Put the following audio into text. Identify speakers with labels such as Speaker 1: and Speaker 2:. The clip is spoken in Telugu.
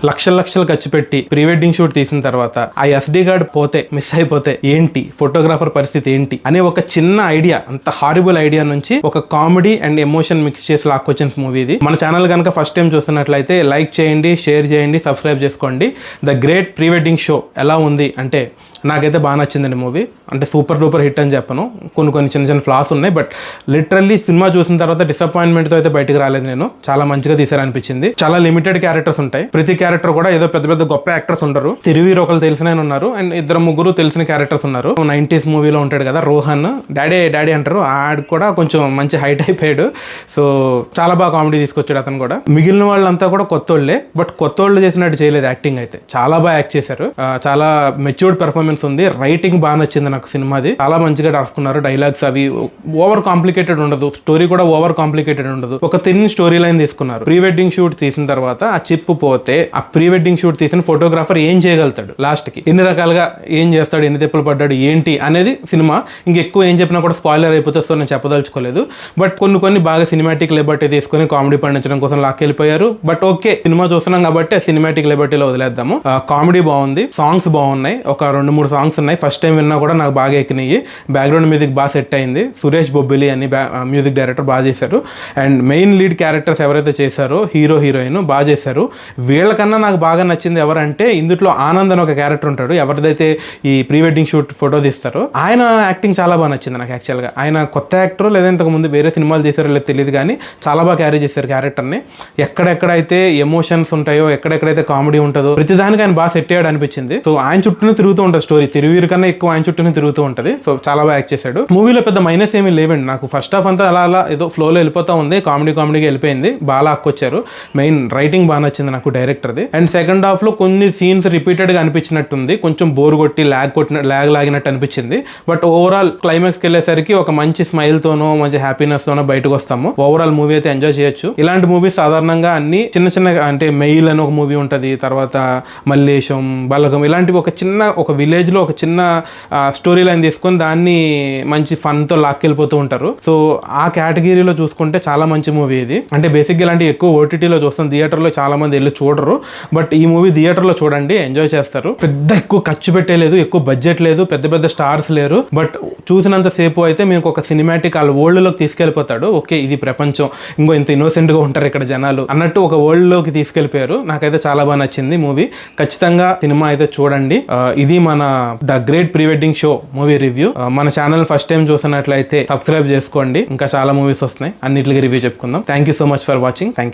Speaker 1: లక్షలు ఖర్చు పెట్టి ప్రీ వెడ్డింగ్ షూట్ తీసిన తర్వాత ఆ SD కార్డ్ పోతే మిస్ అయిపోతే ఏంటి, ఫోటోగ్రాఫర్ పరిస్థితి ఏంటి అనే ఒక చిన్న ఐడియా, అంత హారిబుల్ ఐడియా నుంచి ఒక కామెడీ అండ్ ఎమోషన్ మిక్స్ చేసి లాక్కొచ్చిన మూవీ ఇది. మన ఛానల్ కనుక ఫస్ట్ టైం చూస్తున్నట్లయితే లైక్ చేయండి, షేర్ చేయండి, సబ్స్క్రైబ్ చేసుకోండి. The great pre wedding show ఎలా ఉంది అంటే నాకైతే బాగా నచ్చిందండి మూవీ. అంటే సూపర్ డూపర్ హిట్ అని చెప్పను, కొన్ని చిన్న ఫ్లాస్ ఉన్నాయి, బట్ లిటరల్లీ సినిమా చూసిన తర్వాత డిసప్పాయింట్మెంట్తో అయితే బయటకు రాలేదు నేను. చాలా మంచిగా తీసారనిపించింది. చాలా లిమిటెడ్ క్యారెక్టర్స్ ఉంటాయి, ప్రతి క్యారెక్టర్ కూడా ఏదో పెద్ద గొప్ప యాక్టర్స్ ఉండరు. తిరువీరు ఒకరు తెలిసిన ఉన్నారు అండ్ 2-3 తెలిసిన క్యారెక్టర్స్ ఉన్నారు. 90s మూవీలో ఉంటాడు కదా రోహన్, డాడీ అంటారు, ఆడు కూడా కొంచెం మంచి హైట్ అయిపోయాడు. సో చాలా బాగా కామెడీ తీసుకొచ్చాడు అతను కూడా. మిగిలిన వాళ్ళంతా కూడా కొత్తోళ్లే, బట్ కొత్తోళ్ళు చేసినట్టు చేయలేదు. యాక్టింగ్ అయితే చాలా బాగా యాక్ట్ చేశారు. చాలా మెచ్యూర్డ్ పెర్ఫార్మెన్స్ ఉంది. రైటింగ్ బాగా నచ్చింది నాకు సినిమాది. చాలా మంచిగా రాసుకున్నారు. డైలాగ్స్ అవి ఓవర్ కాంప్లికేటెడ్ ఉండదు, స్టోరీ కూడా ఓవర్ కాంప్లికేటెడ్ ఉండదు. ఒక తిన్ స్టోరీ లైన్ తీసుకున్నారు. ప్రీ వెడ్డింగ్ షూట్ తీసిన తర్వాత ఆ చిప్ పోతే ఆ ప్రీ వెడ్డింగ్ షూట్ తీసిన ఫోటోగ్రాఫర్ ఏం చేయగలుగుతాడు, లాస్ట్ కి ఎన్ని రకాలుగా ఏం చేస్తాడు, ఎన్ని తిప్పలు పడ్డాడు ఏంటి అనేది సినిమా. ఇంకెక్కువ ఏం చెప్పినా కూడా స్పాయిలర్ అయిపోతే, సో నేను చెప్పదలుచుకోలేదు. బట్ కొన్ని బాగా సినిమాటిక్ లిబర్టీ తీసుకుని కామెడీ పండించడం కోసం లాక్కెళ్ళిపోయారు. బట్ ఓకే, సినిమా చూస్తున్నాం కాబట్టి సినిమాటిక్ లిబర్టీలో వదిలేద్దాము. కామెడీ బాగుంది, సాంగ్స్ బాగున్నాయి. ఒక 2-3 సాంగ్స్ ఉన్నాయి, ఫస్ట్ టైం విన్నా కూడా నాకు బాగా ఎక్కినాయి. బ్యాక్గ్రౌండ్ మ్యూజిక్ బాగా సెట్ అయింది. సురేష్ బొబ్బిలి అని మ్యూజిక్ డైరెక్టర్ బాగా చేశారు. అండ్ మెయిన్ లీడ్ క్యారెక్టర్స్ ఎవరైతే చేశారో హీరోయిన్ బాగా చేశారు. వీళ్ళకన్నా నాకు బాగా నచ్చింది ఎవరంటే ఇందులో ఆనంద్ అని ఒక క్యారెక్టర్ ఉంటాడు, ఎవరిదైతే ఈ ప్రీ వెడ్డింగ్ షూట్ ఫోటో తీస్తారో ఆయన యాక్టింగ్ చాలా బాగా నచ్చింది నాకు. యాక్చువల్గా ఆయన కొత్త యాక్టర్ లేదా ఇంతకుముందు వేరే సినిమాలు చేశారో లేదు తెలియదు, కానీ చాలా బాగా క్యారీ చేశారు క్యారెక్టర్ని. ఎక్కడెక్కడైతే ఎమోషన్స్ ఉంటాయో, ఎక్కడెక్కడైతే కామెడీ ఉంటుందో ప్రతిదానికి ఆయన బాగా సెట్ అయ్యాడు అనిపించింది. సో ఆయన చుట్టూనే తిరుగుతూ ఉంటుంది స్టోరీ, తిరువీరు కన్నా ఎక్కువ ఆయన చుట్టూనే తిరుగుతూ ఉంటుంది. సో చాలా బాగా యాక్ట్ చేశాడు. మూవీలో పెద్ద మైనస్ ఏమీ లేవండి. నాకు ఫస్ట్ హాఫ్ అంతా అలా ఏదో ఫ్లోలో వెళ్ళిపోతా ఉంది, కామెడీగా వెళ్ళిపోయింది. బాగా లాక్కొచ్చారు. మెయిన్ రైటింగ్ బాగా నచ్చింది నాకు డైరెక్టర్ది. అండ్ సెకండ్ హాఫ్ లో కొన్ని సీన్స్ రిపీటెడ్ గా అనిపించినట్టుంది, కొంచెం బోర్ కొట్టి ల్యాగ్ లాగినట్టు అనిపించింది. బట్ ఓవరాల్ క్లైమాక్స్ కి వెళ్ళేసరికి ఒక మంచి స్మైల్ తోనో మంచి హ్యాపీనెస్ తోనో బయటకు వస్తాము. ఓవరాల్ మూవీ అయితే ఎంజాయ్ చేయొచ్చు. ఇలాంటి మూవీస్ సాధారణంగా అన్ని చిన్న అంటే మెయిల్ అని ఒక మూవీ ఉంటుంది, తర్వాత మల్లేశం, బలగం, ఇలాంటివి ఒక విలేజ్ లో ఒక చిన్న స్టోరీ లైన్ తీసుకొని దాన్ని మంచి ఫన్ తో లాక్కెళ్ళిపోతూ ఉంటారు. సో ఆ కేటగిరీలో చూసుకుంటే చాలా మంచి మూవీ ఇది. అంటే బేసిక్గా ఇలాంటి ఎక్కువ OTTలో చూస్తాం, థియేటర్లో చాలా మంది వెళ్ళి చూడరు. బట్ ఈ మూవీ థియేటర్లో చూడండి, ఎంజాయ్ చేస్తారు. ఎక్కువ ఖర్చు పెట్టలేదు, ఎక్కువ బడ్జెట్ లేదు, పెద్ద స్టార్స్ లేరు. బట్ చూసినంత సేపు అయితే మీకు ఒక సినిమాటిక్ వాళ్ళ వరల్డ్ లోకి తీసుకెళ్ళిపోతాడు. ఓకే, ఇది ప్రపంచం, ఇంకో ఇంత ఇన్నోసెంట్ గా ఉంటారు ఇక్కడ జనాలు అన్నట్టు ఒక వరల్డ్ లోకి తీసుకెళ్ళిపోయారు. నాకైతే చాలా బాగా నచ్చింది మూవీ. ఖచ్చితంగా సినిమా అయితే చూడండి. ఇది మన the great pre wedding show movie review. మన ఛానల్ ఫస్ట్ టైం చూసినట్లయితే సబ్స్క్రైబ్ చేసుకోండి, ఇంకా చాలా మూవీస్ వస్తున్నాయి, అన్నిటికీ రివ్యూ చెప్పుకుందాం. Thank you so much for watching. Thank you.